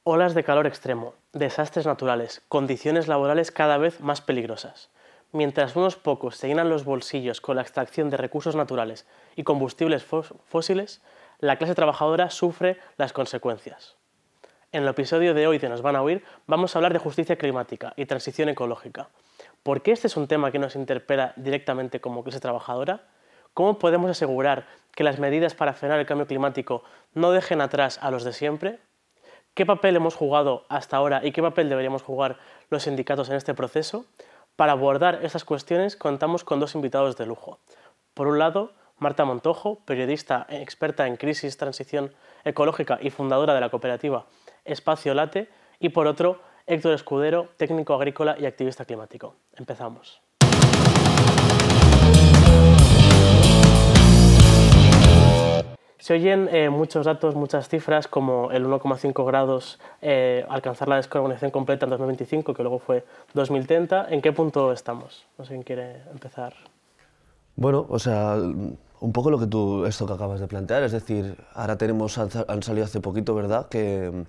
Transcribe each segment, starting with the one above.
Olas de calor extremo, desastres naturales, condiciones laborales cada vez más peligrosas. Mientras unos pocos se llenan los bolsillos con la extracción de recursos naturales y combustibles fósiles, la clase trabajadora sufre las consecuencias. En el episodio de hoy de Nos van a oír vamos a hablar de justicia climática y transición ecológica. ¿Por qué este es un tema que nos interpela directamente como clase trabajadora? ¿Cómo podemos asegurar que las medidas para frenar el cambio climático no dejen atrás a los de siempre? ¿Qué papel hemos jugado hasta ahora y qué papel deberíamos jugar los sindicatos en este proceso? Para abordar estas cuestiones contamos con dos invitados de lujo. Por un lado, Marta Montojo, periodista experta en crisis, transición ecológica y fundadora de la cooperativa Espacio Late, y por otro, Héctor Escudero, técnico agrícola y activista climático. Empezamos. Se oyen muchos datos, muchas cifras, como el 1,5 grados, alcanzar la descarbonización completa en 2025, que luego fue 2030. ¿En qué punto estamos? No sé quién quiere empezar. Bueno, o sea, un poco esto que acabas de plantear, es decir, ahora han salido hace poquito, ¿verdad?, que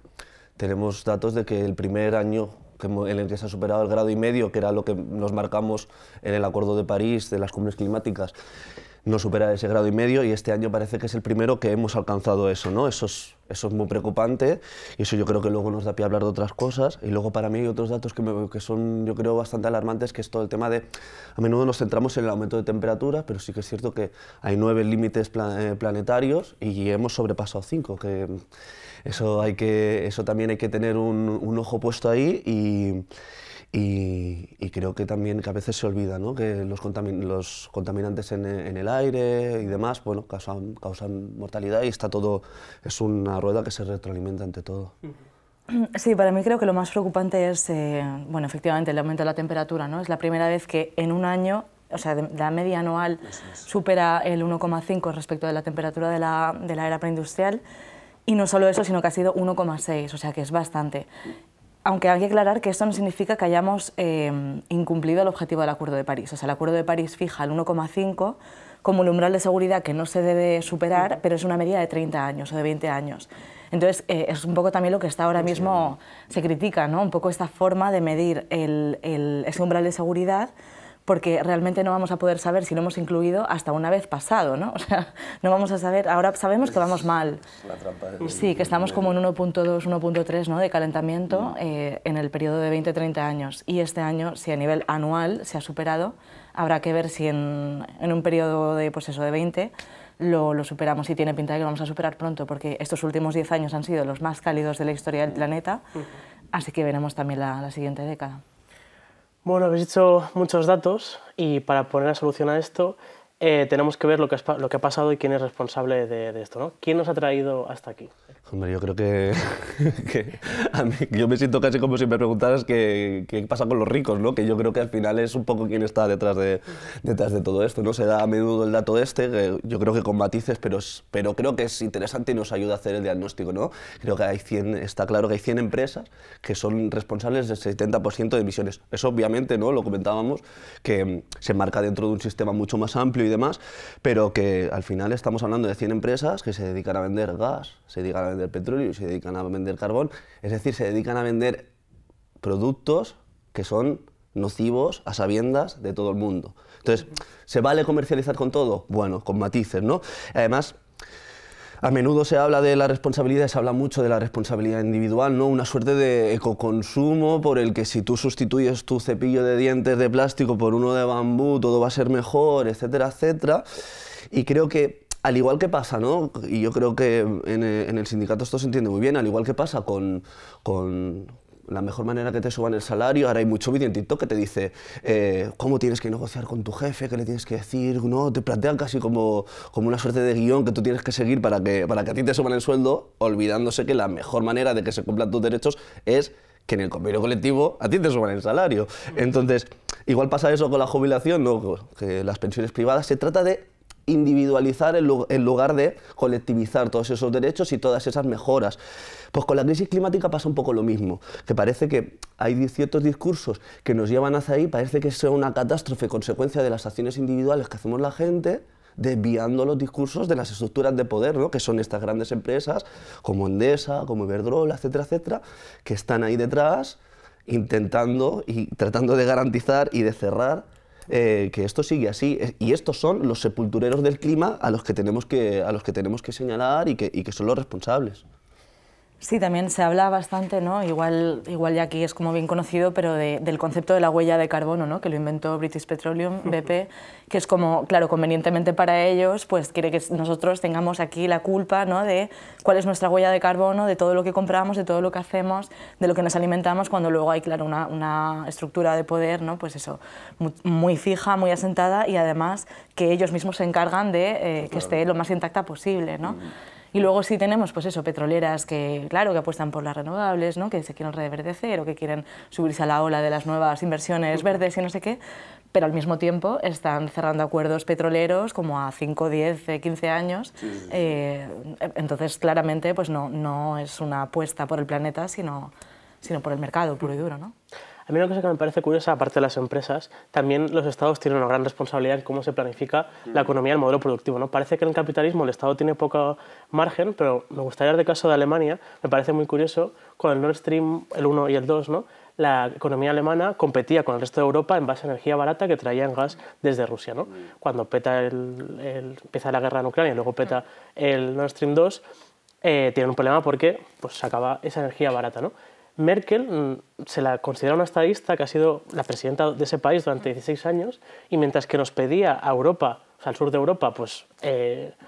tenemos datos de que el primer año en el que se ha superado el 1,5 grados, que era lo que nos marcamos en el Acuerdo de París de las cumbres climáticas, no supera ese 1,5 grados y este año parece que es el primero que hemos alcanzado eso, ¿no? Eso es muy preocupante y eso yo creo que luego nos da pie a hablar de otras cosas. Y luego para mí hay otros datos que son, yo creo, bastante alarmantes, que es todo el tema de, a menudo nos centramos en el aumento de temperatura, pero sí que es cierto que hay 9 límites planetarios y hemos sobrepasado 5, que eso también hay que tener un ojo puesto ahí y creo que también que a veces se olvida, ¿no?, que los contaminantes en el aire y demás, bueno, causan mortalidad y es una rueda que se retroalimenta ante todo. Sí, para mí creo que lo más preocupante es, bueno, efectivamente, el aumento de la temperatura, ¿no? Es la primera vez que en un año, o sea, la media anual supera el 1,5 respecto de la temperatura de la era preindustrial, y no solo eso, sino que ha sido 1,6, o sea, que es bastante. Aunque hay que aclarar que esto no significa que hayamos incumplido el objetivo del Acuerdo de París. O sea, el Acuerdo de París fija el 1,5 como un umbral de seguridad que no se debe superar, pero es una medida de 30 años o de 20 años. Entonces, es un poco también lo que está ahora mismo se critica, ¿no? Un poco esta forma de medir ese umbral de seguridad, porque realmente no vamos a poder saber si lo hemos incluido hasta una vez pasado, ¿no? O sea, no vamos a saber, ahora sabemos que vamos mal. Sí, que estamos como en 1,2, 1,3, ¿no?, de calentamiento en el periodo de 20-30 años. Y este año, si a nivel anual se ha superado, habrá que ver si en un periodo de, pues eso, de 20 lo superamos, y tiene pinta de que lo vamos a superar pronto, porque estos últimos 10 años han sido los más cálidos de la historia del planeta, así que veremos también la siguiente década. Bueno, habéis dicho muchos datos y para poner la solución a esto tenemos que ver lo que ha pasado y quién es responsable de esto, ¿no? ¿Quién nos ha traído hasta aquí? Hombre, yo creo que a mí, yo me siento casi como si me preguntaras qué pasa con los ricos, ¿no? Que yo creo que al final es un poco quién está detrás de todo esto, ¿no? Se da a menudo el dato que yo creo que con matices, pero creo que es interesante y nos ayuda a hacer el diagnóstico, ¿no? Creo que está claro que hay 100 empresas que son responsables del 70% de emisiones. Eso obviamente, ¿no?, lo comentábamos, que se marca dentro de un sistema mucho más amplio y demás, pero que al final estamos hablando de 100 empresas que se dedican a vender gas, se dedican a vender petróleo y se dedican a vender carbón, es decir, se dedican a vender productos que son nocivos a sabiendas de todo el mundo. Entonces, ¿se vale comercializar con todo? Bueno, con matices, ¿no? Además, a menudo se habla de la responsabilidad, se habla mucho de la responsabilidad individual, ¿no? Una suerte de ecoconsumo por el que si tú sustituyes tu cepillo de dientes de plástico por uno de bambú, todo va a ser mejor, etcétera, etcétera. Y creo que, al igual que pasa, ¿no?, y yo creo que en el sindicato esto se entiende muy bien, al igual que pasa con la mejor manera que te suban el salario, ahora hay mucho vídeo en TikTok que te dice cómo tienes que negociar con tu jefe, qué le tienes que decir, ¿no? Te plantean casi como una suerte de guión que tú tienes que seguir para que a ti te suban el sueldo, olvidándose que la mejor manera de que se cumplan tus derechos es que en el convenio colectivo a ti te suban el salario. Entonces, igual pasa eso con la jubilación, ¿no?, que las pensiones privadas, se trata de individualizar en lugar de colectivizar todos esos derechos y todas esas mejoras. Pues con la crisis climática pasa un poco lo mismo, que parece que hay ciertos discursos que nos llevan hacia ahí, parece que es una catástrofe consecuencia de las acciones individuales que hacemos la gente, desviando los discursos de las estructuras de poder, ¿no? Que son estas grandes empresas como Endesa, como Iberdrola, etcétera, etcétera, que están ahí detrás intentando y tratando de garantizar y de cerrar que esto sigue así. Y estos son los sepultureros del clima a los que tenemos que señalar y que son los responsables. Sí, también se habla bastante, ¿no? Igual ya aquí es como bien conocido, pero del concepto de la huella de carbono, ¿no? Que lo inventó British Petroleum, BP, que es como, claro, convenientemente para ellos, pues quiere que nosotros tengamos aquí la culpa, ¿no? De cuál es nuestra huella de carbono, de todo lo que compramos, de todo lo que hacemos, de lo que nos alimentamos, cuando luego hay, claro, una estructura de poder, ¿no? Pues eso, muy fija, muy asentada, y además que ellos mismos se encargan de que esté lo más intacta posible, ¿no? Y luego sí tenemos, pues eso, petroleras que, claro, que apuestan por las renovables, ¿no? Que se quieren reverdecer o que quieren subirse a la ola de las nuevas inversiones verdes y no sé qué, pero al mismo tiempo están cerrando acuerdos petroleros como a 5, 10, 15 años. Entonces, claramente, pues no es una apuesta por el planeta, sino por el mercado puro y duro, ¿no? A mí una cosa que me parece curiosa, aparte de las empresas, también los estados tienen una gran responsabilidad en cómo se planifica la economía y el modelo productivo, ¿no? Parece que en el capitalismo el estado tiene poco margen, pero me gustaría dar el caso de Alemania, me parece muy curioso, con el Nord Stream, el 1 y el 2, ¿no? La economía alemana competía con el resto de Europa en base a energía barata que traían gas desde Rusia, ¿no? Cuando empieza la guerra en Ucrania y luego peta el Nord Stream 2, tienen un problema porque pues, se acaba esa energía barata, ¿no? Merkel se la considera una estadista que ha sido la presidenta de ese país durante 16 años y mientras que nos pedía a Europa, o sea, al sur de Europa, pues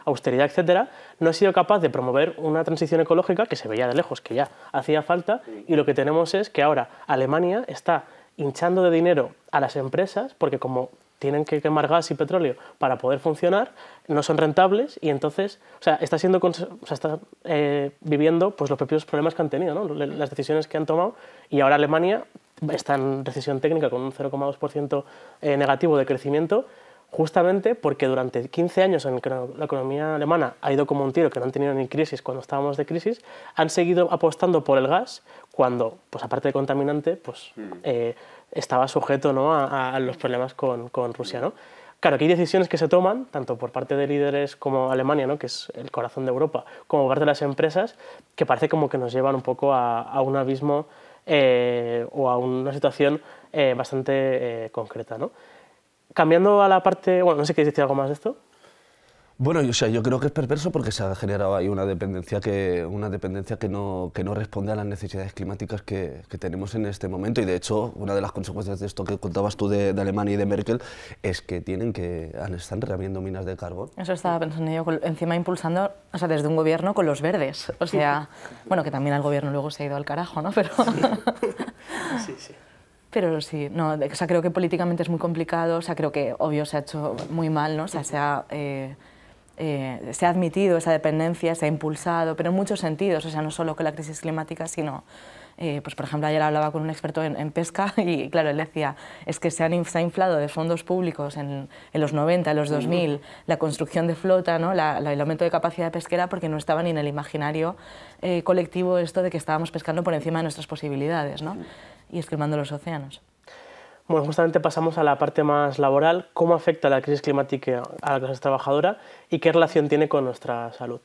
austeridad, etcétera, no ha sido capaz de promover una transición ecológica que se veía de lejos que ya hacía falta y lo que tenemos es que ahora Alemania está hinchando de dinero a las empresas porque como tienen que quemar gas y petróleo para poder funcionar, no son rentables y entonces está viviendo pues, los propios problemas que han tenido, ¿no? Las decisiones que han tomado y ahora Alemania está en recesión técnica con un 0,2% negativo de crecimiento justamente porque durante 15 años en que la economía alemana ha ido como un tiro, que no han tenido ni crisis cuando estábamos de crisis, han seguido apostando por el gas cuando, pues aparte de contaminante, pues estaba sujeto, ¿no? a los problemas con Rusia, ¿no? Claro, aquí hay decisiones que se toman, tanto por parte de líderes como Alemania, ¿no? Que es el corazón de Europa, como por parte de las empresas, que parece como que nos llevan un poco a un abismo o a una situación bastante concreta, ¿no? Cambiando a la parte... Bueno, no sé si queréis decir algo más de esto. Bueno, yo creo que es perverso porque se ha generado ahí una dependencia que no responde a las necesidades climáticas que tenemos en este momento y de hecho una de las consecuencias de esto que contabas tú de Alemania y de Merkel es que están reabriendo minas de carbón. Eso estaba pensando yo, encima impulsando, o sea, desde un gobierno con los verdes, o sea, bueno, que también el gobierno luego se ha ido al carajo, ¿no? Pero... Sí, sí. Pero sí, no, o sea, creo que políticamente es muy complicado, o sea, creo que obvio se ha hecho muy mal, ¿no? O sea, se ha admitido esa dependencia, se ha impulsado, pero en muchos sentidos, o sea, no solo con la crisis climática, sino, pues por ejemplo, ayer hablaba con un experto en pesca y claro, él decía, es que se ha inflado de fondos públicos en los 90, en los 2000, la construcción de flota, ¿no? El aumento de capacidad pesquera porque no estaba ni en el imaginario colectivo esto de que estábamos pescando por encima de nuestras posibilidades, ¿no? Y esquilmando los océanos. Bueno, justamente pasamos a la parte más laboral. ¿Cómo afecta la crisis climática a la clase trabajadora y qué relación tiene con nuestra salud?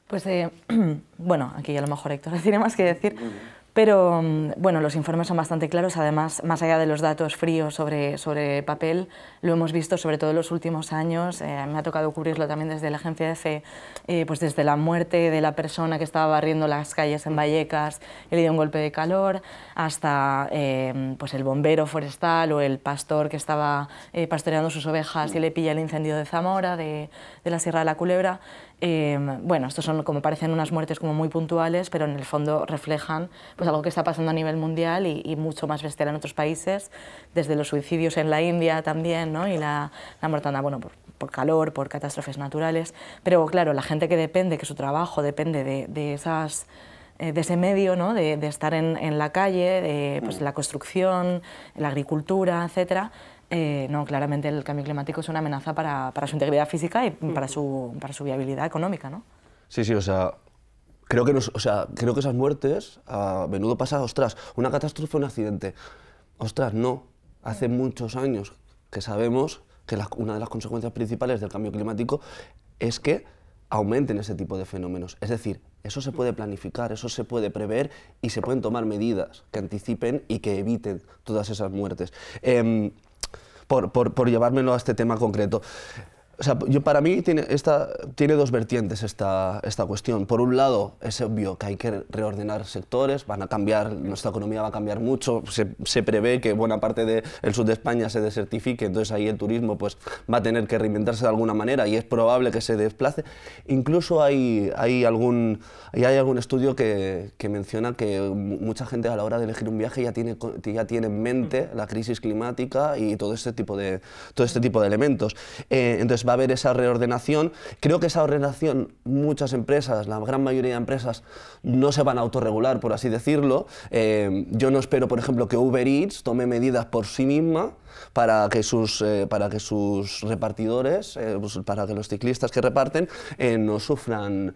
Pues, bueno, aquí a lo mejor Héctor tiene más que decir, pero bueno, los informes son bastante claros, además, más allá de los datos fríos sobre papel, lo hemos visto sobre todo en los últimos años, me ha tocado cubrirlo también desde la agencia EFE, pues desde la muerte de la persona que estaba barriendo las calles en Vallecas y le dio un golpe de calor, hasta pues el bombero forestal o el pastor que estaba pastoreando sus ovejas y le pilla el incendio de Zamora, de la Sierra de la Culebra. Bueno, estos son como parecen unas muertes como muy puntuales, pero en el fondo reflejan pues algo que está pasando a nivel mundial y mucho más bestial en otros países, desde los suicidios en la India también, ¿no? Y la mortandad, bueno, por calor, por catástrofes naturales, pero claro, la gente que depende, que su trabajo depende de ese medio, ¿no? de estar en la calle, de pues, la construcción, la agricultura, etcétera. No, claramente el cambio climático es una amenaza para su integridad física y para su viabilidad económica, ¿no? Sí, o sea, creo que esas muertes a menudo pasa, ostras, una catástrofe, un accidente. Ostras, no, hace muchos años que sabemos que una de las consecuencias principales del cambio climático es que aumenten ese tipo de fenómenos. Es decir, eso se puede planificar, eso se puede prever y se pueden tomar medidas que anticipen y que eviten todas esas muertes. Por llevármelo a este tema concreto. O sea, para mí tiene dos vertientes esta cuestión. Por un lado, es obvio que hay que reordenar sectores, van a cambiar, nuestra economía va a cambiar mucho, se prevé que buena parte del sur de España se desertifique, entonces ahí el turismo pues, va a tener que reinventarse de alguna manera y es probable que se desplace. Incluso hay algún estudio que menciona que mucha gente a la hora de elegir un viaje ya tiene en mente la crisis climática y todo este tipo de elementos. Entonces, va a haber esa reordenación. Creo que esa ordenación, muchas empresas, la gran mayoría de empresas, no se van a autorregular, por así decirlo. Yo no espero, por ejemplo, que Uber Eats tome medidas por sí misma para que sus repartidores, para que los ciclistas que reparten, no sufran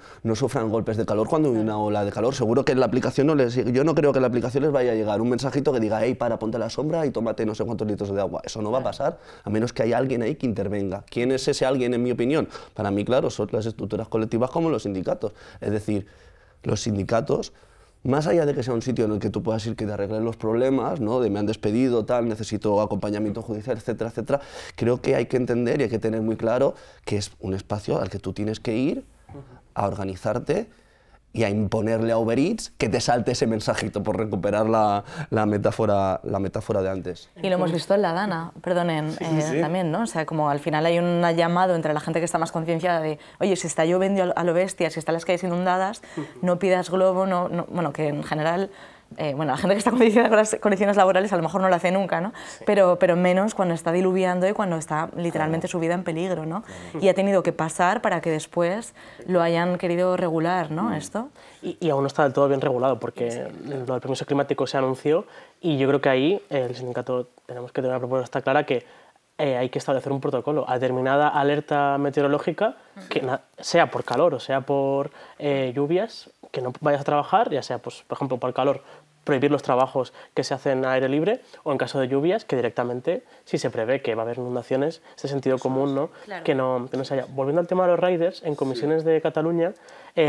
golpes de calor cuando hay una ola de calor. Seguro que en la aplicación yo no creo que en la aplicación les vaya a llegar un mensajito que diga, hey, ponte a la sombra y tómate no sé cuántos litros de agua. Eso no va a pasar, a menos que haya alguien ahí que intervenga. ¿Quién es ese alguien, en mi opinión? Para mí, claro, son las estructuras colectivas como los sindicatos. Es decir, los sindicatos, más allá de que sea un sitio en el que tú puedas ir que te arreglen los problemas, ¿no? De me han despedido, tal, necesito acompañamiento judicial, etcétera, etcétera, creo que hay que entender y hay que tener muy claro que es un espacio al que tú tienes que ir a organizarte y a imponerle a Uber Eats que te salte ese mensajito, por recuperar la metáfora de antes. Y lo hemos visto en la Dana, perdonen, también, ¿no? O sea, como al final hay un llamado entre la gente que está más concienciada de, oye, si está lloviendo a lo bestia, si están las calles inundadas, no pidas globo, bueno, que en general... la gente que está condicionada con las condiciones laborales a lo mejor no lo hace nunca, ¿no? Sí. Pero menos cuando está diluviando y cuando está literalmente su vida en peligro, ¿no? Y ha tenido que pasar para que después lo hayan querido regular, ¿no? Esto. Y aún no está del todo bien regulado, porque lo del permiso climático se anunció y yo creo que ahí el sindicato tenemos que tener una propuesta clara que hay que establecer un protocolo a determinada alerta meteorológica, que sea por calor o sea por lluvias, que no vayas a trabajar, ya sea, pues, por ejemplo, por calor, prohibir los trabajos que se hacen a aire libre, o en caso de lluvias, que directamente, si se prevé que va a haber inundaciones, ese sentido común, ¿no? Claro. Que no se haya. Volviendo al tema de los riders, en comisiones de Cataluña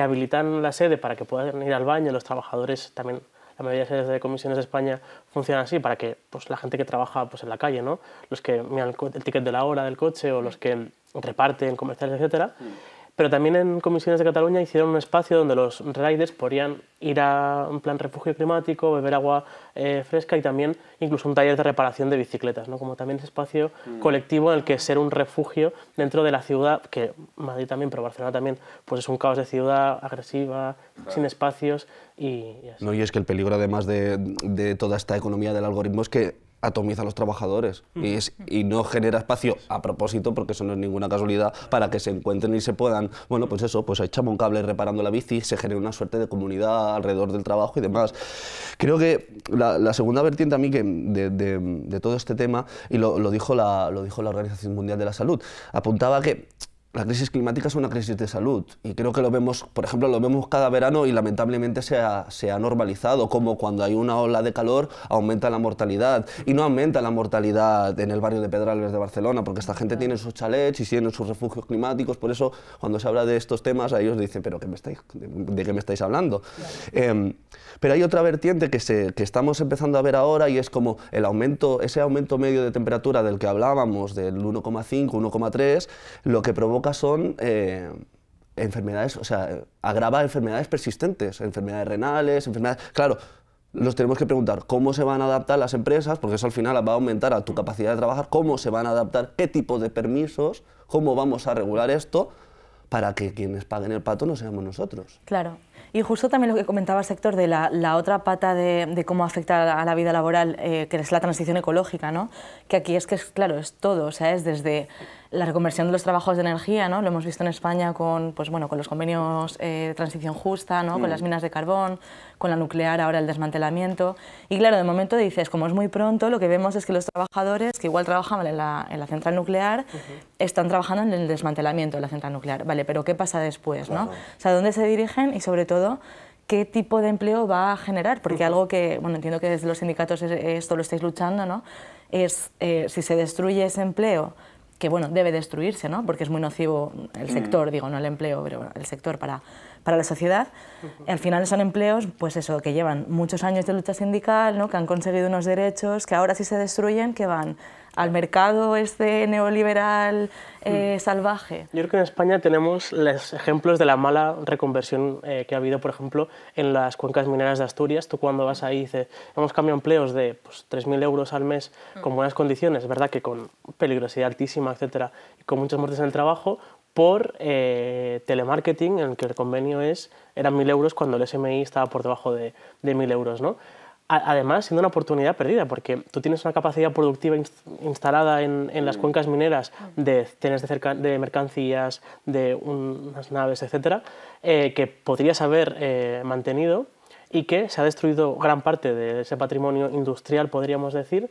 habilitan la sede para que puedan ir al baño, los trabajadores también. La mayoría de sedes de comisiones de España funcionan así, para que pues, la gente que trabaja pues, en la calle, ¿no? Los que miran el ticket de la hora del coche o los que reparten comerciales, etcétera. Pero también en comisiones de Cataluña hicieron un espacio donde los riders podrían ir a un plan refugio climático, beber agua fresca y también incluso un taller de reparación de bicicletas, ¿no? Como también ese espacio colectivo en el que ser un refugio dentro de la ciudad, que Madrid también, pero Barcelona también, pues es un caos de ciudad agresiva, sin espacios y así. No, y es que el peligro además de toda esta economía del algoritmo es que atomiza a los trabajadores y no genera espacio a propósito, porque eso no es ninguna casualidad, para que se encuentren y se puedan, bueno, pues eso, pues echamos un cable reparando la bici, se genera una suerte de comunidad alrededor del trabajo y demás. Creo que la segunda vertiente a mí de todo este tema, y lo dijo la Organización Mundial de la Salud, apuntaba que la crisis climática es una crisis de salud y creo que lo vemos, por ejemplo, lo vemos cada verano y lamentablemente se ha normalizado, como cuando hay una ola de calor aumenta la mortalidad y no aumenta la mortalidad en el barrio de Pedralbes de Barcelona, porque esta gente tiene sus chalets y tiene sus refugios climáticos, por eso cuando se habla de estos temas a ellos dicen, pero ¿de qué me estáis hablando? Pero hay otra vertiente que estamos empezando a ver ahora y es como ese aumento medio de temperatura del que hablábamos, del 1,5, 1,3, lo que provoca son enfermedades, o sea, agrava enfermedades persistentes, enfermedades renales, Claro, nos tenemos que preguntar cómo se van a adaptar las empresas, porque eso al final va a aumentar a tu capacidad de trabajar, cómo se van a adaptar, qué tipo de permisos, cómo vamos a regular esto, para que quienes paguen el pato no seamos nosotros. Claro. Y justo también lo que comentabas, Héctor, de la otra pata de cómo afecta a la vida laboral, que es la transición ecológica, ¿no? Que aquí es que, claro, es todo, o sea, es desde la reconversión de los trabajos de energía, ¿no? Lo hemos visto en España con, pues, bueno, con los convenios de transición justa, ¿no? Con las minas de carbón, con la nuclear, ahora el desmantelamiento. Y claro, de momento dices, como es muy pronto, lo que vemos es que los trabajadores que igual trabajaban en la central nuclear están trabajando en el desmantelamiento de la central nuclear. Vale, pero ¿qué pasa después, ¿no? O sea, ¿dónde se dirigen? Y sobre todo, ¿qué tipo de empleo va a generar? Porque algo que, bueno, entiendo que desde los sindicatos esto lo estáis luchando, ¿no? Es si se destruye ese empleo que bueno, debe destruirse, ¿no? Porque es muy nocivo el sector, digo, no el empleo, pero bueno, el sector para la sociedad. Al final son empleos, pues eso, que llevan muchos años de lucha sindical, ¿no? Que han conseguido unos derechos que ahora si se destruyen, que van al mercado este neoliberal salvaje. Yo creo que en España tenemos los ejemplos de la mala reconversión que ha habido, por ejemplo, en las cuencas mineras de Asturias. Tú cuando vas ahí dices, hemos cambiado empleos de pues, 3.000 euros al mes con buenas condiciones, es verdad que con peligrosidad altísima, etcétera, y con muchas muertes en el trabajo, por telemarketing, en el que el convenio eran 1.000 euros cuando el SMI estaba por debajo de 1.000 euros, ¿no? Además, siendo una oportunidad perdida, porque tú tienes una capacidad productiva instalada en las cuencas mineras de trenes de mercancías, de unas naves, etcétera, que podrías haber mantenido y que se ha destruido gran parte de ese patrimonio industrial, podríamos decir,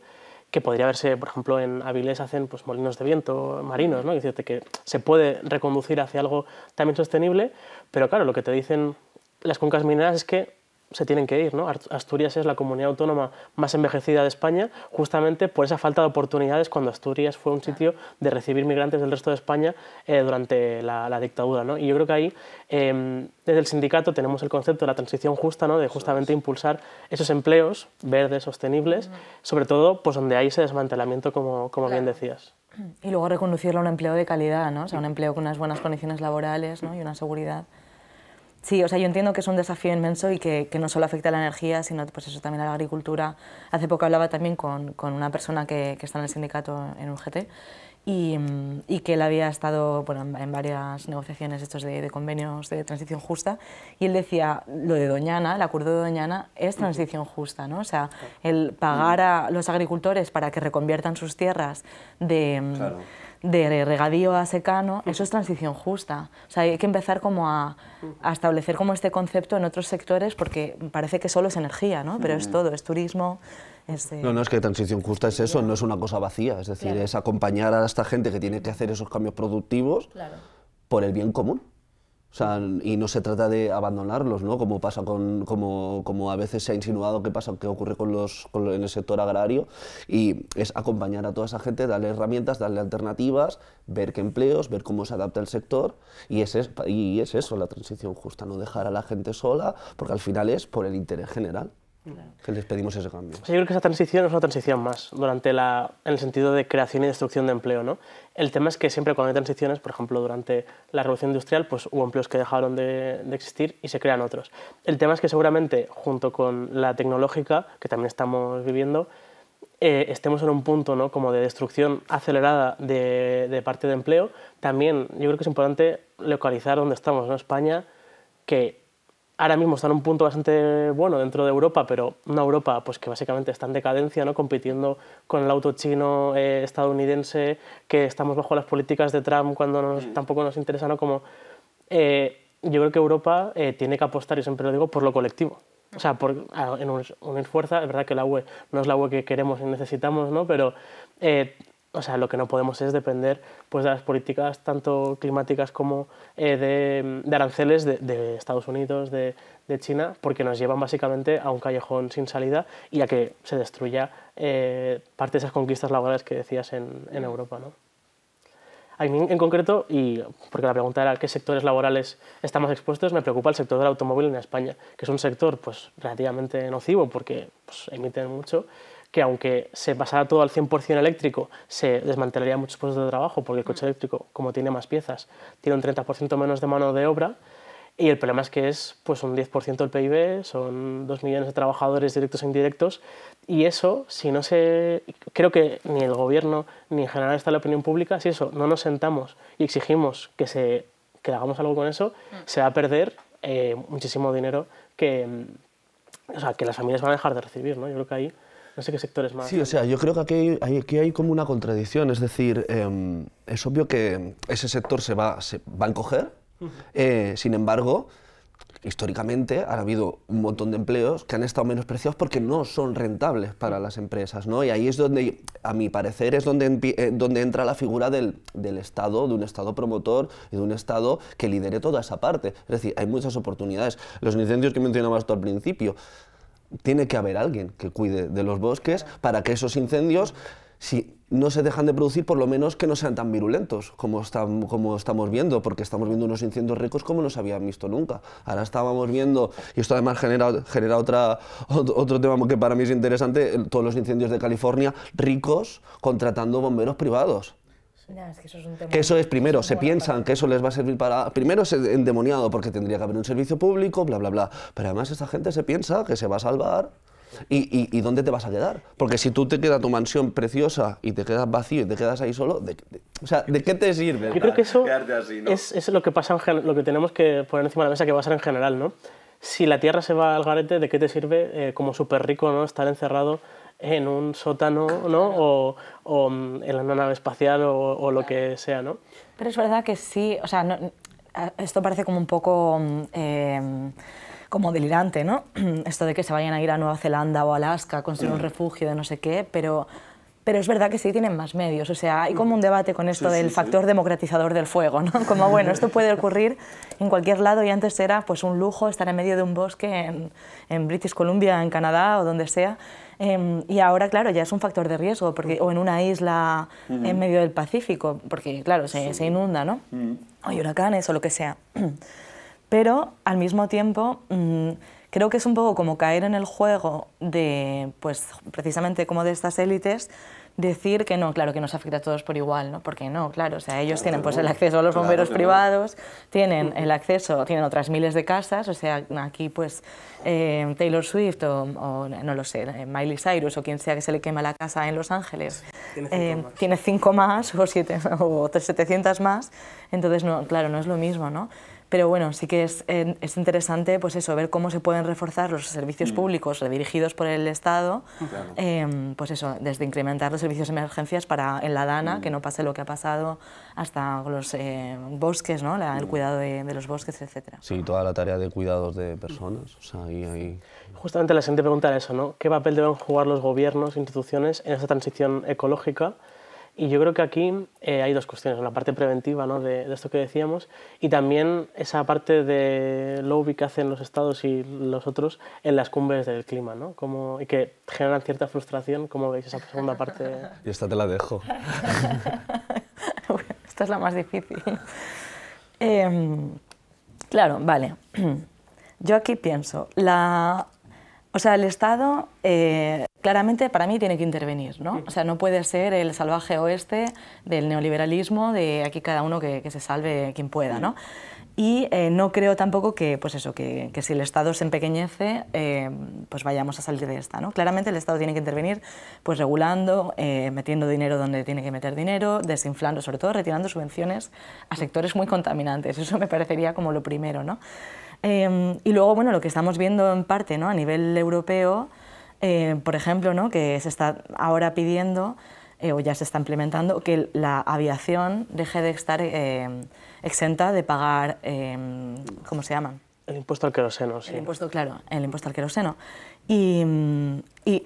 que podría verse, por ejemplo, en Avilés hacen pues, molinos de viento marinos, ¿no? Es decir, que se puede reconducir hacia algo también sostenible, pero claro, lo que te dicen las cuencas mineras es que se tienen que ir, ¿no? Asturias es la comunidad autónoma más envejecida de España, justamente por esa falta de oportunidades cuando Asturias fue un sitio de recibir migrantes del resto de España durante la dictadura, ¿no? Y yo creo que ahí, desde el sindicato, tenemos el concepto de la transición justa, ¿no? De justamente impulsar esos empleos verdes, sostenibles, sobre todo pues, donde hay ese desmantelamiento, como bien decías. Y luego reconducirlo a un empleo de calidad, ¿no? O sea, un empleo con unas buenas condiciones laborales, ¿no? Y una seguridad. Sí, o sea, yo entiendo que es un desafío inmenso y que no solo afecta a la energía, sino pues eso, también a la agricultura. Hace poco hablaba también con una persona que está en el sindicato en UGT y que él había estado bueno, en varias negociaciones estos de convenios de transición justa y él decía, lo de Doñana, el acuerdo de Doñana es transición justa, ¿no? O sea, el pagar a los agricultores para que reconviertan sus tierras de regadío a secano, eso es transición justa. O sea, hay que empezar como a establecer como este concepto en otros sectores porque parece que solo es energía, ¿no? Pero es todo, es turismo. No, es que transición justa es eso, no es una cosa vacía, es decir, es acompañar a esta gente que tiene que hacer esos cambios productivos por el bien común. O sea, y no se trata de abandonarlos, ¿no? Como pasa como a veces se ha insinuado que ocurre en el sector agrario, y es acompañar a toda esa gente, darle herramientas, darle alternativas, ver qué empleos, ver cómo se adapta el sector, y es eso la transición justa, no dejar a la gente sola, porque al final es por el interés general que les pedimos ese cambio. Yo creo que esa transición es una transición más, en el sentido de creación y destrucción de empleo, ¿no? El tema es que siempre cuando hay transiciones, por ejemplo, durante la Revolución Industrial, pues hubo empleos que dejaron de existir y se crean otros. El tema es que seguramente, junto con la tecnológica, que también estamos viviendo, estemos en un punto, ¿no? Como de destrucción acelerada de parte de empleo. También yo creo que es importante localizar dónde estamos, ¿no? España, que ahora mismo está en un punto bastante bueno dentro de Europa, pero una Europa pues, que básicamente está en decadencia, ¿no? Compitiendo con el auto chino estadounidense, que estamos bajo las políticas de Trump cuando tampoco nos interesa, ¿no? Como, yo creo que Europa tiene que apostar, y siempre lo digo, por lo colectivo. O sea, en unir fuerza. Es verdad que la UE no es la UE que queremos y necesitamos, ¿no? Pero o sea, lo que no podemos es depender pues, de las políticas tanto climáticas como de aranceles de Estados Unidos, de China, porque nos llevan básicamente a un callejón sin salida y a que se destruya parte de esas conquistas laborales que decías en Europa, ¿no? A mí en concreto, y porque la pregunta era qué sectores laborales están más expuestos, me preocupa el sector del automóvil en España, que es un sector pues, relativamente nocivo porque pues, emiten mucho, que aunque se pasara todo al 100% eléctrico, se desmantelaría muchos puestos de trabajo, porque el coche eléctrico, como tiene más piezas, tiene un 30% menos de mano de obra, y el problema es que es pues, un 10% del PIB, son 2 millones de trabajadores directos e indirectos, y eso, si no se... Creo que ni el gobierno ni en general está la opinión pública, si eso no nos sentamos y exigimos que hagamos algo con eso, se va a perder muchísimo dinero que las familias van a dejar de recibir, ¿no? Yo creo que ahí... No sé qué sectores más. Sí, o sea, yo creo que aquí hay como una contradicción, es decir, es obvio que ese sector se va a encoger, sin embargo, históricamente ha habido un montón de empleos que han estado menospreciados porque no son rentables para las empresas, ¿no? Y ahí es donde, a mi parecer, es donde entra la figura del Estado, de un Estado promotor y de un Estado que lidere toda esa parte. Es decir, hay muchas oportunidades. Los incendios que mencionabas tú al principio, tiene que haber alguien que cuide de los bosques para que esos incendios, si no se dejan de producir, por lo menos que no sean tan virulentos como estamos viendo, porque estamos viendo unos incendios ricos como no se habían visto nunca. Ahora estábamos viendo, y esto además genera otro tema que para mí es interesante, todos los incendios de California ricos contratando bomberos privados. Ya, es que eso es un tema. Que eso es, primero, se piensan que eso les va a servir para... Primero es endemoniado porque tendría que haber un servicio público, bla, bla, bla. Pero además esta gente se piensa que se va a salvar. ¿Y dónde te vas a quedar? Porque si tú te quedas tu mansión preciosa y te quedas vacío y te quedas ahí solo, o sea, ¿de qué te sirve? Yo creo que eso así, ¿no? es lo que pasa, lo que tenemos que poner encima de la mesa, que va a ser en general, ¿no? Si la tierra se va al garete, ¿de qué te sirve como súper rico, ¿no? Estar encerrado en un sótano, ¿no? o en una nave espacial o lo que sea, ¿no? Pero es verdad que sí, o sea, esto parece como un poco como delirante, ¿no? Esto de que se vayan a ir a Nueva Zelanda o Alaska a construir un refugio de no sé qué, pero es verdad que sí tienen más medios, o sea, hay como un debate con esto del factor democratizador del fuego, ¿no? Como, bueno, esto puede ocurrir en cualquier lado y antes era pues un lujo estar en medio de un bosque en British Columbia, en Canadá o donde sea, y ahora, claro, ya es un factor de riesgo, porque, o en una isla en medio del Pacífico, porque, claro, se inunda, ¿no? O hay huracanes o lo que sea. Pero, al mismo tiempo, creo que es un poco como caer en el juego de, pues, precisamente como de estas élites, decir que no, claro, que nos afecta a todos por igual, ¿no? Porque no, claro, o sea, ellos tienen pues el acceso a los bomberos privados, tienen el acceso, tienen otras miles de casas, o sea, aquí pues Taylor Swift o no lo sé, Miley Cyrus o quien sea que se le quema la casa en Los Ángeles, tiene 5 más o 7 o 700 más, entonces no, claro, no es lo mismo, ¿no? Pero bueno, sí que es interesante pues eso, ver cómo se pueden reforzar los servicios públicos redirigidos por el Estado, pues eso, desde incrementar los servicios de emergencias para en la Dana, que no pase lo que ha pasado, hasta los bosques, ¿no? El cuidado de los bosques, etc. Sí, toda la tarea de cuidados de personas, o sea, ahí... Justamente la siguiente pregunta era eso, ¿no? ¿Qué papel deben jugar los gobiernos, instituciones en esta transición ecológica? Y yo creo que aquí hay dos cuestiones, la parte preventiva, ¿no? de esto que decíamos, y también esa parte de lobby que hacen los estados y los otros en las cumbres del clima, ¿no? Y que generan cierta frustración. ¿Cómo veis esa segunda parte? Y esta te la dejo. Bueno, esta es la más difícil. Claro, vale. Yo aquí pienso, o sea, el Estado claramente para mí tiene que intervenir, ¿no? O sea, no puede ser el salvaje oeste del neoliberalismo, de aquí cada uno que se salve quien pueda, ¿no? Y no creo tampoco que, pues eso, que si el Estado se empequeñece, pues vayamos a salir de esta, ¿no? Claramente el Estado tiene que intervenir pues regulando, metiendo dinero donde tiene que meter dinero, desinflando, sobre todo retirando subvenciones a sectores muy contaminantes. Eso me parecería como lo primero, ¿no? Y luego, bueno, lo que estamos viendo en parte, ¿no? A nivel europeo, por ejemplo, ¿no? Que se está ahora pidiendo, o ya se está implementando, que la aviación deje de estar exenta de pagar, ¿cómo se llama? El impuesto al queroseno, sí. El impuesto, claro, el impuesto al queroseno. Y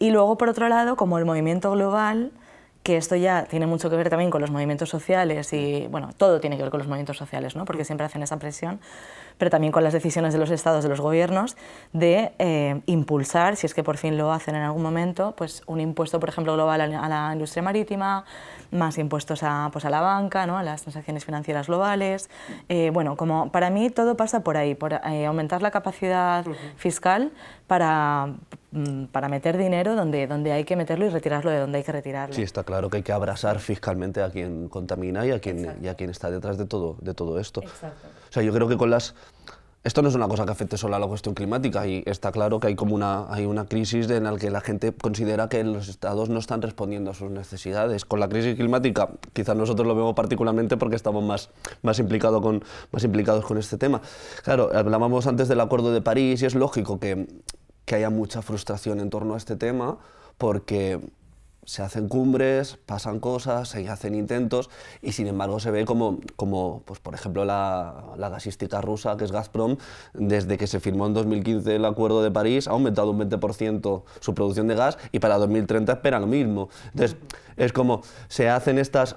luego, por otro lado, como el movimiento global, que esto ya tiene mucho que ver también con los movimientos sociales y, bueno, todo tiene que ver con los movimientos sociales, ¿no? Porque siempre hacen esa presión, pero también con las decisiones de los estados, de los gobiernos, de impulsar, si es que por fin lo hacen en algún momento, pues un impuesto, por ejemplo, global a la industria marítima, más impuestos pues a la banca, ¿no? A las transacciones financieras globales. Bueno, como para mí todo pasa por ahí, por aumentar la capacidad fiscal para meter dinero donde hay que meterlo y retirarlo de donde hay que retirarlo. Sí, está claro que hay que abrasar fiscalmente a quien contamina y a quien está detrás de todo esto. Exacto. O sea, yo creo que esto no es una cosa que afecte solo a la cuestión climática y está claro que hay como una crisis en la que la gente considera que los estados no están respondiendo a sus necesidades. Con la crisis climática, quizás nosotros lo vemos particularmente porque estamos más implicados con este tema. Claro, hablábamos antes del Acuerdo de París y es lógico que haya mucha frustración en torno a este tema porque se hacen cumbres, pasan cosas, se hacen intentos y sin embargo se ve como pues, por ejemplo la gasística rusa, que es Gazprom, desde que se firmó en 2015 el Acuerdo de París ha aumentado un 20% su producción de gas y para 2030 espera lo mismo. Entonces es como se hacen estas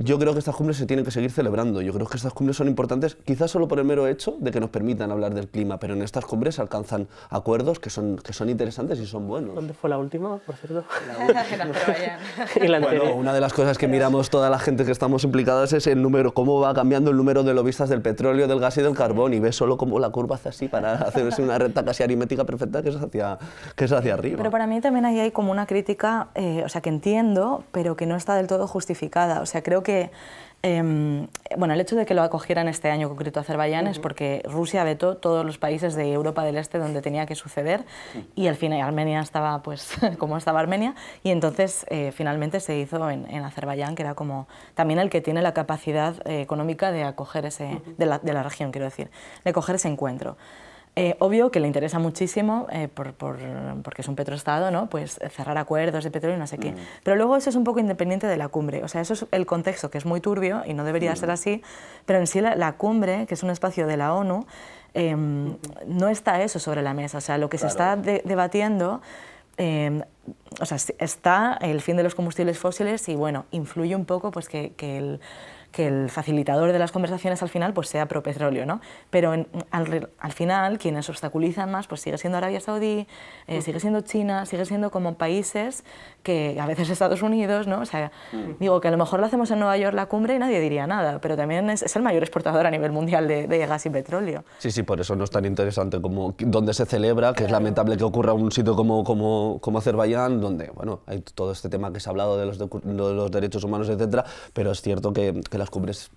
yo creo que estas cumbres se tienen que seguir celebrando. Yo creo que estas cumbres son importantes, quizás solo por el mero hecho de que nos permitan hablar del clima, pero en estas cumbres se alcanzan acuerdos que son interesantes y son buenos. ¿Dónde fue la última, por cierto? Y la Bueno, una de las cosas que miramos toda la gente que estamos implicadas es el número, cómo va cambiando el número de lobistas del petróleo, del gas y del carbón, y ves solo cómo la curva hace así para hacerse una recta casi aritmética perfecta que es hacia arriba. Pero para mí también ahí hay como una crítica, o sea, que entiendo, pero que no está del todo justificada. O sea, creo que bueno, el hecho de que lo acogieran este año concreto Azerbaiyán es porque Rusia vetó todos los países de Europa del Este donde tenía que suceder y al final Armenia estaba pues como estaba Armenia y entonces finalmente se hizo en Azerbaiyán, que era como también el que tiene la capacidad económica de acoger de la región, quiero decir, de acoger ese encuentro. Obvio que le interesa muchísimo, porque es un petroestado, ¿no? Pues cerrar acuerdos de petróleo y no sé qué. Pero luego eso es un poco independiente de la cumbre. O sea, eso es el contexto, que es muy turbio y no debería ser así, pero en sí la cumbre, que es un espacio de la ONU, no está eso sobre la mesa. O sea, lo que se está debatiendo... o sea, está el fin de los combustibles fósiles y, bueno, influye un poco pues, que el facilitador de las conversaciones al final pues sea pro petróleo, ¿no? Pero al final quienes obstaculizan más pues sigue siendo Arabia Saudí, sigue siendo China, sigue siendo como países que a veces Estados Unidos, ¿no? O sea, digo que a lo mejor lo hacemos en Nueva York la cumbre y nadie diría nada, pero también es el mayor exportador a nivel mundial de gas y petróleo. Sí, sí, por eso no es tan interesante como donde se celebra, que es lamentable que ocurra en un sitio como Azerbaiyán, donde, bueno, hay todo este tema que se ha hablado de los derechos humanos, etcétera, pero es cierto que las cumbres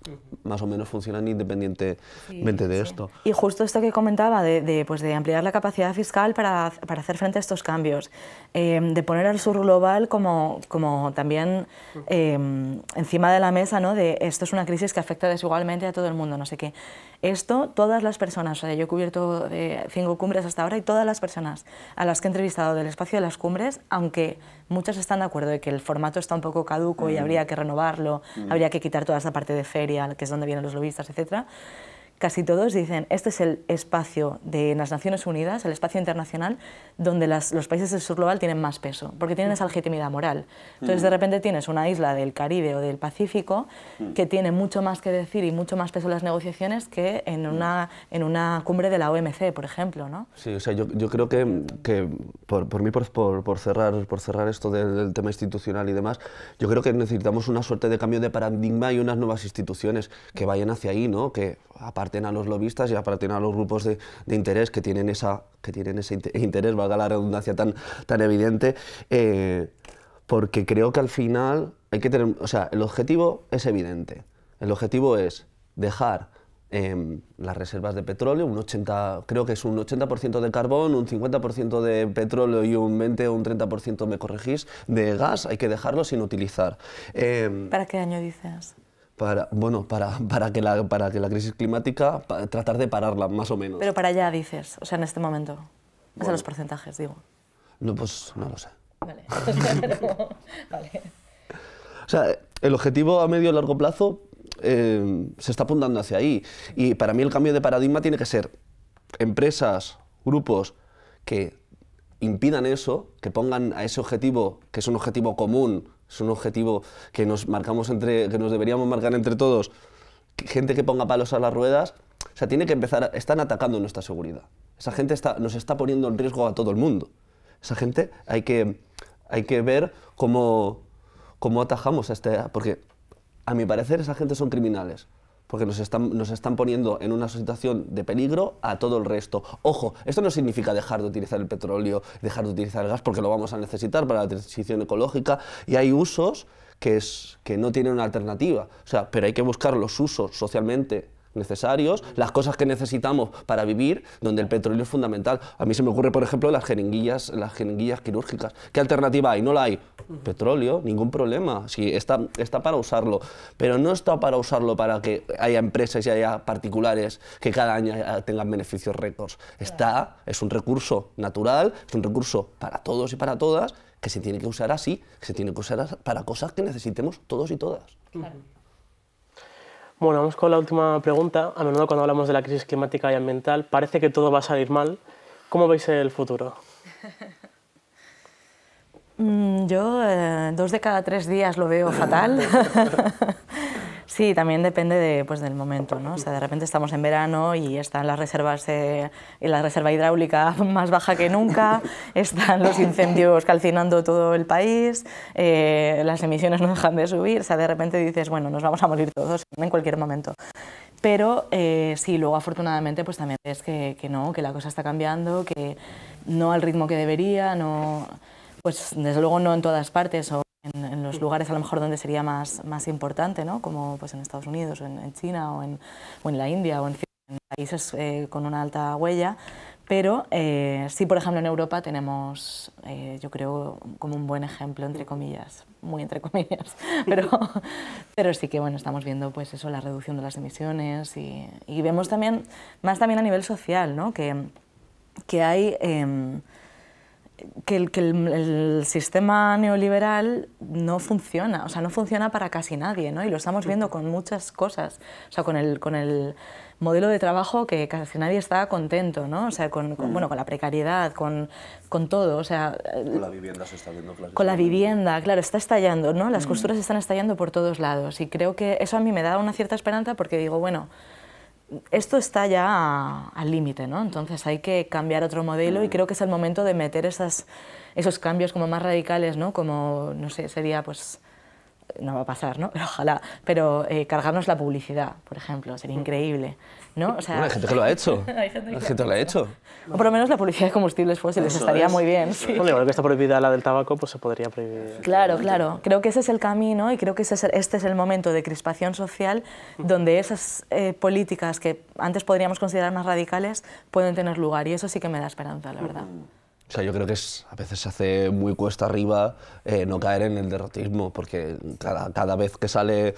más o menos funcionan independientemente de esto. Y justo esto que comentaba pues de ampliar la capacidad fiscal para hacer frente a estos cambios, de poner al sur global como también encima de la mesa, ¿no? De esto es una crisis que afecta desigualmente a todo el mundo, no sé qué. Esto, todas las personas, o sea, yo he cubierto 5 cumbres hasta ahora y todas las personas a las que he entrevistado del espacio de las cumbres, aunque muchas están de acuerdo de que el formato está un poco caduco y habría que renovarlo, habría que quitar toda esa parte de feria, que es donde vienen los lobistas, etc., casi todos dicen, este es el espacio de las Naciones Unidas, el espacio internacional, donde los países del sur global tienen más peso, porque tienen esa legitimidad moral. Entonces, de repente tienes una isla del Caribe o del Pacífico que tiene mucho más que decir y mucho más peso en las negociaciones que en una cumbre de la OMC, por ejemplo, ¿no? Sí, o sea, yo creo que por mí, por cerrar esto del tema institucional y demás, yo creo que necesitamos una suerte de cambio de paradigma y unas nuevas instituciones que vayan hacia ahí, ¿no? Que aparten a los lobistas y aparten a los grupos de interés que tienen ese interés, valga la redundancia tan evidente, porque creo que al final hay que tener, o sea, el objetivo es evidente. El objetivo es dejar las reservas de petróleo, creo que es un 80% de carbón, un 50% de petróleo y un 20 o un 30%, me corregís, de gas, hay que dejarlo sin utilizar. ¿Para qué año dices? Para que la crisis climática, tratar de pararla, más o menos. Pero para allá dices, o sea, en este momento. O sea, los porcentajes, digo. No, pues no lo sé. Vale. Vale. O sea, el objetivo a medio y largo plazo se está apuntando hacia ahí. Y para mí el cambio de paradigma tiene que ser empresas, grupos que impidan eso, que pongan a ese objetivo, que es un objetivo común, es un objetivo que nos deberíamos marcar entre todos, gente que ponga palos a las ruedas. O sea, tiene que empezar, están atacando nuestra seguridad. Esa gente nos está poniendo en riesgo a todo el mundo. Esa gente hay que ver cómo atajamos porque a mi parecer esa gente son criminales. Porque nos están poniendo en una situación de peligro a todo el resto. Ojo, esto no significa dejar de utilizar el petróleo, dejar de utilizar el gas, porque lo vamos a necesitar para la transición ecológica, y hay usos que no tienen una alternativa. O sea, pero hay que buscar los usos socialmente necesarios, las cosas que necesitamos para vivir, donde el petróleo es fundamental. A mí se me ocurre, por ejemplo, las jeringuillas quirúrgicas. ¿Qué alternativa hay? No la hay. Petróleo, ningún problema. Sí, está para usarlo, pero no está para usarlo para que haya empresas y haya particulares que cada año tengan beneficios récords. Es un recurso natural, es un recurso para todos y para todas, que se tiene que usar así, que se tiene que usar para cosas que necesitemos todos y todas. Claro. Bueno, vamos con la última pregunta. A menudo cuando hablamos de la crisis climática y ambiental parece que todo va a salir mal. ¿Cómo veis el futuro? Yo 2 de cada 3 días lo veo fatal. Sí, también depende pues, del momento, ¿no? O sea, de repente estamos en verano y están las reservas, la reserva hidráulica más baja que nunca, están los incendios calcinando todo el país, las emisiones no dejan de subir, o sea, de repente dices, bueno, nos vamos a morir todos en cualquier momento. Pero sí, luego afortunadamente pues también ves que no, que la cosa está cambiando, que no al ritmo que debería, no, pues desde luego no en todas partes o en los lugares a lo mejor donde sería más importante, ¿no? Como pues en Estados Unidos, o en China, o en la India, o en países con una alta huella. Pero sí, por ejemplo, en Europa tenemos, yo creo, como un buen ejemplo, entre comillas, muy entre comillas, pero sí que bueno, estamos viendo pues eso, la reducción de las emisiones y vemos también, más también a nivel social, ¿no? que hay... que el sistema neoliberal no funciona, o sea, no funciona para casi nadie, ¿no? Y lo estamos viendo con muchas cosas, o sea, con el modelo de trabajo que casi nadie está contento, ¿no? O sea, bueno, con la precariedad, con todo, o sea... Con la vivienda se está viendo claro. Con la vivienda, claro, está estallando, ¿no? Las costuras están estallando por todos lados y creo que eso a mí me da una cierta esperanza porque digo, bueno, esto está ya al límite, ¿no? Entonces hay que cambiar otro modelo y creo que es el momento de meter esos cambios como más radicales, ¿no? Como, no sé, sería pues... No va a pasar, ¿no? Pero ojalá. Pero cargarnos la publicidad, por ejemplo, sería increíble, ¿no? O sea, bueno, hay gente que lo ha hecho. Hay gente que lo ha hecho. O por lo menos la publicidad de combustibles fósiles Eso estaría es. muy bien. Sí. Bueno, igual que está prohibida la del tabaco, pues se podría prohibir. Claro, claro. Creo que ese es el camino y creo que este es el momento de crispación social donde esas políticas que antes podríamos considerar más radicales pueden tener lugar y eso sí que me da esperanza, la verdad. O sea, yo creo que a veces se hace muy cuesta arriba no caer en el derrotismo, porque cada vez que sale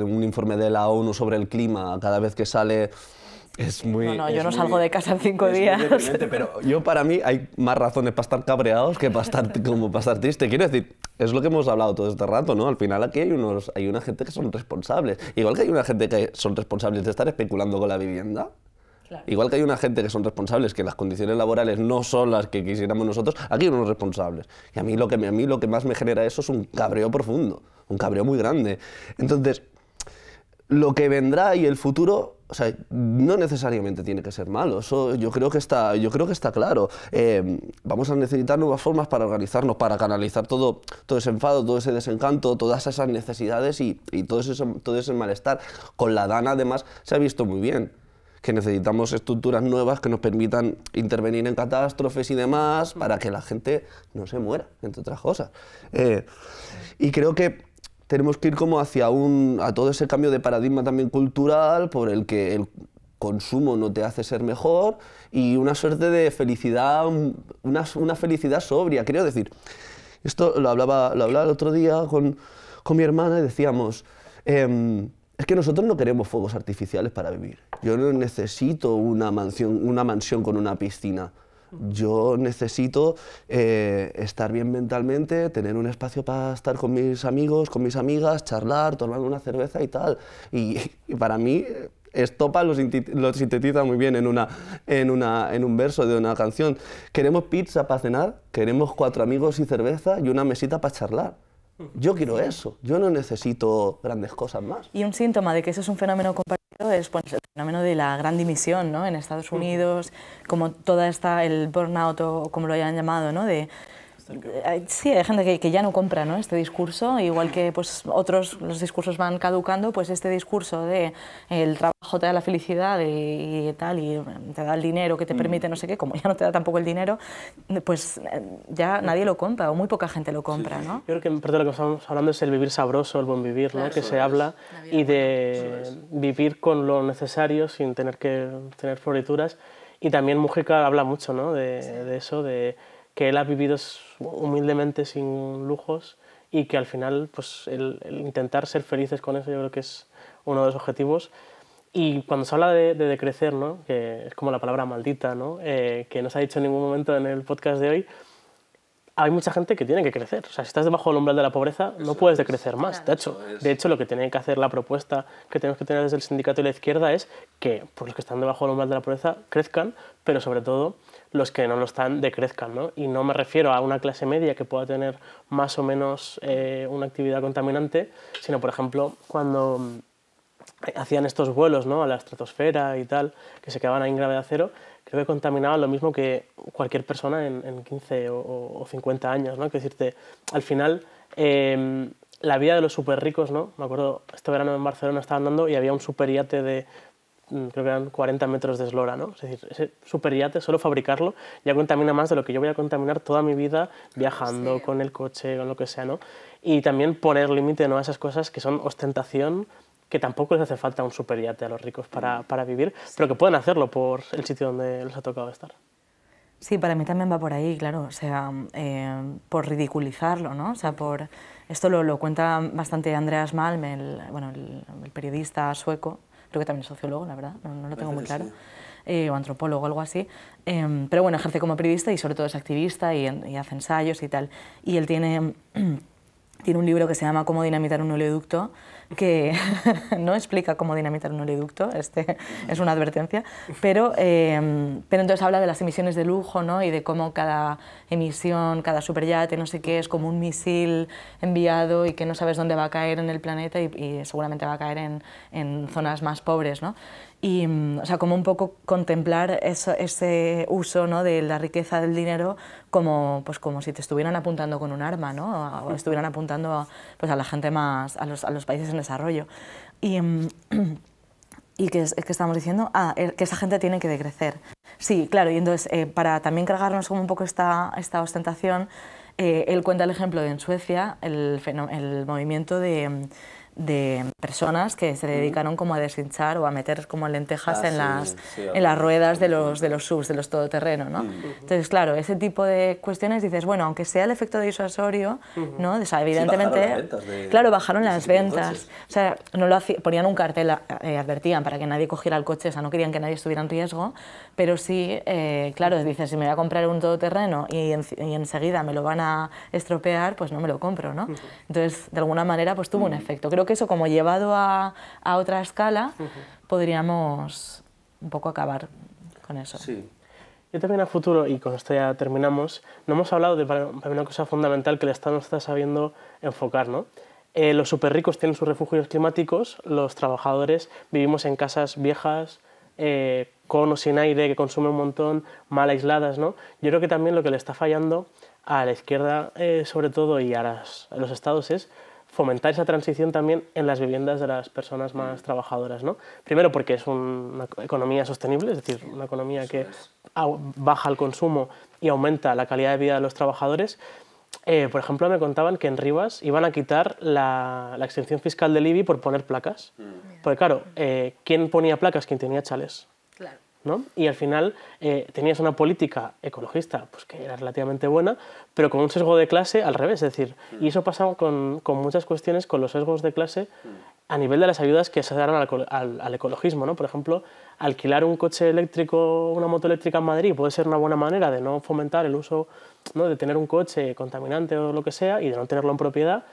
un informe de la ONU sobre el clima, cada vez que sale es muy... No, yo no salgo de casa en 5 días. Pero para mí hay más razones para estar cabreados que para estar triste. Quiero decir, es lo que hemos hablado todo este rato, ¿no? Al final aquí hay una gente que son responsables. Igual que hay una gente que son responsables de estar especulando con la vivienda. Claro. Igual que hay una gente que son responsables, que las condiciones laborales no son las que quisiéramos nosotros, aquí hay unos responsables. Y a mí lo que más me genera eso es un cabreo profundo, un cabreo muy grande. Entonces, lo que vendrá y el futuro, o sea, no necesariamente tiene que ser malo. Eso yo creo que está claro. Vamos a necesitar nuevas formas para organizarnos, para canalizar todo ese enfado, todo ese desencanto, todas esas necesidades y todo ese malestar. Con la DANA, además, se ha visto muy bien que necesitamos estructuras nuevas que nos permitan intervenir en catástrofes y demás para que la gente no se muera, entre otras cosas. Y creo que tenemos que ir como hacia a todo ese cambio de paradigma también cultural por el que el consumo no te hace ser mejor y una suerte de felicidad, una felicidad sobria. Quiero decir, esto lo hablaba el otro día con mi hermana y decíamos... es que nosotros no queremos fuegos artificiales para vivir. Yo no necesito una mansión con una piscina. Yo necesito estar bien mentalmente, tener un espacio para estar con mis amigos, con mis amigas, charlar, tomar una cerveza y tal. Y para mí, Estopa lo sintetiza muy bien en un verso de una canción. Queremos pizza para cenar, queremos 4 amigos y cerveza y una mesita para charlar. Yo quiero eso, yo no necesito grandes cosas más. Y un síntoma de que eso es un fenómeno compartido es pues, el fenómeno de la gran dimisión, ¿no? En Estados Unidos, como el burnout o como lo hayan llamado, ¿no? Sí, hay gente que ya no compra, ¿no? Este discurso, igual que pues, los discursos van caducando, pues este discurso de el trabajo te da la felicidad y tal, y te da el dinero que te permite no sé qué, como ya no te da tampoco el dinero, pues ya nadie lo compra, o muy poca gente lo compra, ¿no? Yo creo que en parte de lo que estamos hablando es el vivir sabroso, el buen vivir, ¿no? Claro, que se habla, y de vivir con lo necesario sin tener que tener florituras. Y también Mujica habla mucho, ¿no? de eso, de que él ha vivido humildemente sin lujos y que al final pues, el intentar ser felices con eso yo creo que es uno de los objetivos. Y cuando se habla de decrecer, ¿no? Que es como la palabra maldita, ¿no? Que no se ha dicho en ningún momento en el podcast de hoy, hay mucha gente que tiene que crecer. O sea, si estás debajo del umbral de la pobreza, no puedes decrecer más. De hecho, lo que tiene que hacer la propuesta que tenemos que tener desde el sindicato y la izquierda es que pues, los que están debajo del umbral de la pobreza crezcan, pero sobre todo los que no lo están decrezcan, ¿no? Y no me refiero a una clase media que pueda tener más o menos una actividad contaminante, sino, por ejemplo, cuando hacían estos vuelos, ¿no?, a la estratosfera y tal, que se quedaban ahí en gravedad cero, creo que contaminaban lo mismo que cualquier persona en 15 o 50 años, ¿no? Que decirte, al final, la vida de los súper ricos, ¿no? Me acuerdo, este verano en Barcelona estaba andando y había un superyate de, creo que eran 40 metros de eslora, ¿no? Es decir, ese superyate, solo fabricarlo, ya contamina más de lo que yo voy a contaminar toda mi vida viajando, con el coche, con lo que sea, ¿no? Y también poner límite, ¿no?, a esas cosas que son ostentación, que tampoco les hace falta un superyate a los ricos para vivir, pero que pueden hacerlo por el sitio donde les ha tocado estar. Sí, para mí también va por ahí, claro, o sea, por ridiculizarlo, ¿no? O sea, esto lo cuenta bastante Andreas Malm, el periodista sueco, creo que también es sociólogo, la verdad, no lo tengo muy claro, o antropólogo, algo así, pero bueno, ejerce como periodista y sobre todo es activista y hace ensayos y tal, y él tiene un libro que se llama Cómo dinamitar un oleoducto, que no explica cómo dinamitar un oleoducto, es una advertencia, pero entonces habla de las emisiones de lujo, ¿no?, y de cómo cada emisión, cada superyate, no sé qué, es como un misil enviado y que no sabes dónde va a caer en el planeta y seguramente va a caer en zonas más pobres, ¿no? Y, o sea, como un poco contemplar ese uso, ¿no?, de la riqueza del dinero como si te estuvieran apuntando con un arma, ¿no?, o estuvieran apuntando pues, a la gente más, a los países en desarrollo. Y que estamos diciendo, que esa gente tiene que decrecer. Sí, claro, y entonces para también cargarnos como un poco esta ostentación, él cuenta el ejemplo de en Suecia, el movimiento de personas que se dedicaron como a deshinchar o a meter como lentejas en las ruedas de los subs, de los todoterreno, ¿no? Entonces, claro, ese tipo de cuestiones dices, bueno, aunque sea el efecto disuasorio, ¿no? O sea, evidentemente, claro, bajaron las ventas. O sea, no lo ponían un cartel, advertían para que nadie cogiera el coche, o sea, no querían que nadie estuviera en riesgo, pero sí, claro, dices, si me voy a comprar un todoterreno y enseguida me lo van a estropear, pues no me lo compro, ¿no? Entonces, de alguna manera, pues tuvo un efecto. Creo que eso, como llevado a otra escala, podríamos un poco acabar con eso. Sí. Yo también a futuro, y con esto ya terminamos, no hemos hablado de una cosa fundamental que el Estado no está sabiendo enfocar, ¿no? Los súper ricos tienen sus refugios climáticos, los trabajadores vivimos en casas viejas, con o sin aire, que consumen un montón, mal aisladas, ¿no? Yo creo que también lo que le está fallando a la izquierda, sobre todo, y a los estados es fomentar esa transición también en las viviendas de las personas más trabajadoras, ¿no? Primero porque es una economía sostenible, es decir, una economía que baja el consumo y aumenta la calidad de vida de los trabajadores. Por ejemplo, me contaban que en Rivas iban a quitar la exención fiscal del IBI por poner placas. Porque claro, ¿quién ponía placas? Quien tenía chales. Claro. ¿No? Y al final tenías una política ecologista pues, que era relativamente buena, pero con un sesgo de clase al revés. Es decir, y eso pasa con muchas cuestiones, con los sesgos de clase a nivel de las ayudas que se dan al ecologismo, ¿no? Por ejemplo, alquilar un coche eléctrico, una moto eléctrica en Madrid puede ser una buena manera de no fomentar el uso, ¿no?, de tener un coche contaminante o lo que sea y de no tenerlo en propiedad.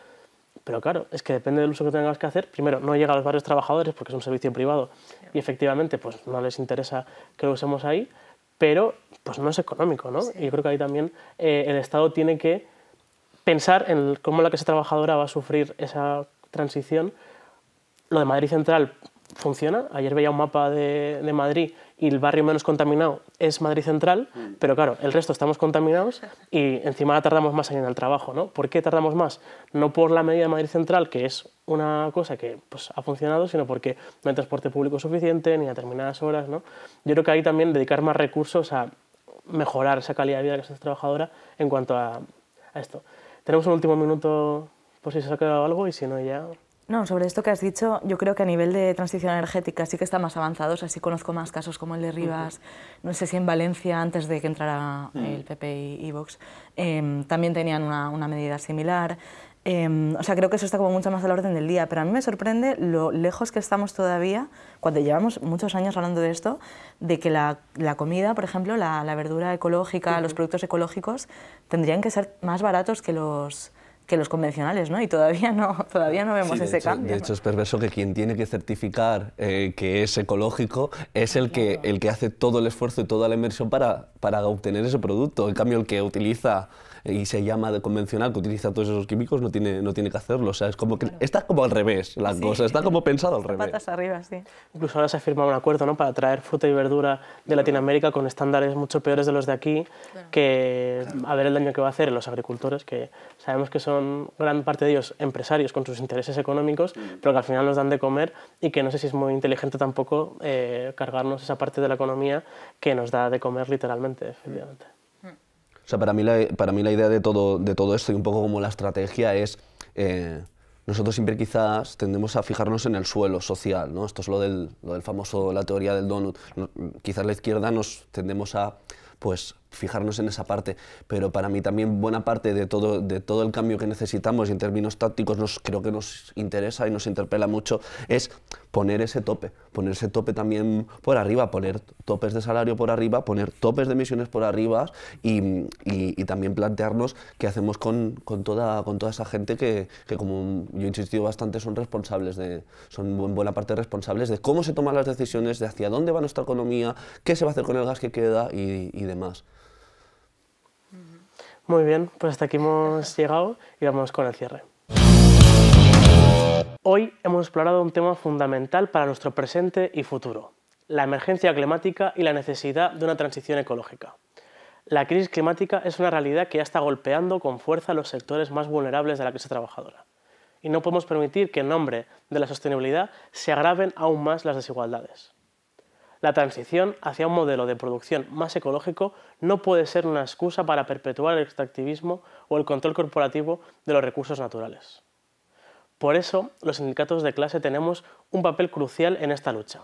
Pero claro, es que depende del uso que tengas que hacer. Primero, no llega a los barrios trabajadores porque es un servicio privado y efectivamente pues, no les interesa que lo usemos ahí, pero pues, no es económico, ¿no? Sí. Y yo creo que ahí también el Estado tiene que pensar en cómo la clase trabajadora va a sufrir esa transición. Lo de Madrid Central funciona. Ayer veía un mapa de Madrid y el barrio menos contaminado es Madrid Central, pero claro, el resto estamos contaminados y encima tardamos más en ir al trabajo, ¿no? ¿Por qué tardamos más? No por la medida de Madrid Central, que es una cosa que pues, ha funcionado, sino porque no hay transporte público suficiente ni a determinadas horas, ¿no? Yo creo que ahí también dedicar más recursos a mejorar esa calidad de vida de la clase trabajadora en cuanto a esto. Tenemos un último minuto por si se ha quedado algo y si no ya... No, sobre esto que has dicho, yo creo que a nivel de transición energética sí que está más avanzado, o sea, sí conozco más casos como el de Rivas, no sé si en Valencia, antes de que entrara el PP y Vox, también tenían una medida similar. O sea, creo que eso está como mucho más a la orden del día, pero a mí me sorprende lo lejos que estamos todavía, cuando llevamos muchos años hablando de esto, de que la comida, por ejemplo, la verdura ecológica, los productos ecológicos, tendrían que ser más baratos que los convencionales, ¿no? Y todavía no vemos ese cambio. De hecho, es perverso que quien tiene que certificar que es ecológico es el que hace todo el esfuerzo y toda la inversión para obtener ese producto. En cambio, el que utiliza y se llama de convencional, que utiliza todos esos químicos, no tiene que hacerlo. O sea, es como que está como al revés la cosa, está como pensado al revés. Patas arriba, sí. Incluso ahora se ha firmado un acuerdo, ¿no?, para traer fruta y verdura de Latinoamérica con estándares mucho peores de los de aquí, que a ver el daño que va a hacer en los agricultores, que sabemos que son gran parte de ellos empresarios con sus intereses económicos, pero que al final nos dan de comer y que no sé si es muy inteligente tampoco cargarnos esa parte de la economía que nos da de comer literalmente, efectivamente. O sea, para mí la idea de todo esto y un poco como la estrategia es, nosotros siempre quizás tendemos a fijarnos en el suelo social, ¿no? Esto es lo del famoso, la teoría del donut. Quizás la izquierda nos tendemos a, pues, fijarnos en esa parte, pero para mí también buena parte de todo el cambio que necesitamos y en términos tácticos creo que nos interesa y nos interpela mucho es poner ese tope también por arriba, poner topes de salario por arriba, poner topes de emisiones por arriba y también plantearnos qué hacemos con toda esa gente que como yo he insistido bastante son en buena parte responsables de cómo se toman las decisiones, de hacia dónde va nuestra economía, qué se va a hacer con el gas que queda y demás. Muy bien, pues hasta aquí hemos llegado y vamos con el cierre. Hoy hemos explorado un tema fundamental para nuestro presente y futuro, la emergencia climática y la necesidad de una transición ecológica. La crisis climática es una realidad que ya está golpeando con fuerza a los sectores más vulnerables de la clase trabajadora. Y no podemos permitir que en nombre de la sostenibilidad se agraven aún más las desigualdades. La transición hacia un modelo de producción más ecológico no puede ser una excusa para perpetuar el extractivismo o el control corporativo de los recursos naturales. Por eso, los sindicatos de clase tenemos un papel crucial en esta lucha.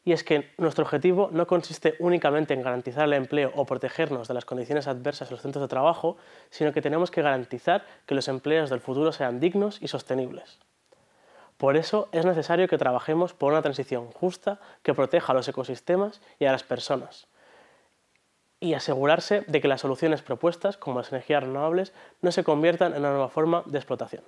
Y es que nuestro objetivo no consiste únicamente en garantizar el empleo o protegernos de las condiciones adversas en los centros de trabajo, sino que tenemos que garantizar que los empleos del futuro sean dignos y sostenibles. Por eso es necesario que trabajemos por una transición justa que proteja a los ecosistemas y a las personas y asegurarse de que las soluciones propuestas, como las energías renovables, no se conviertan en una nueva forma de explotación.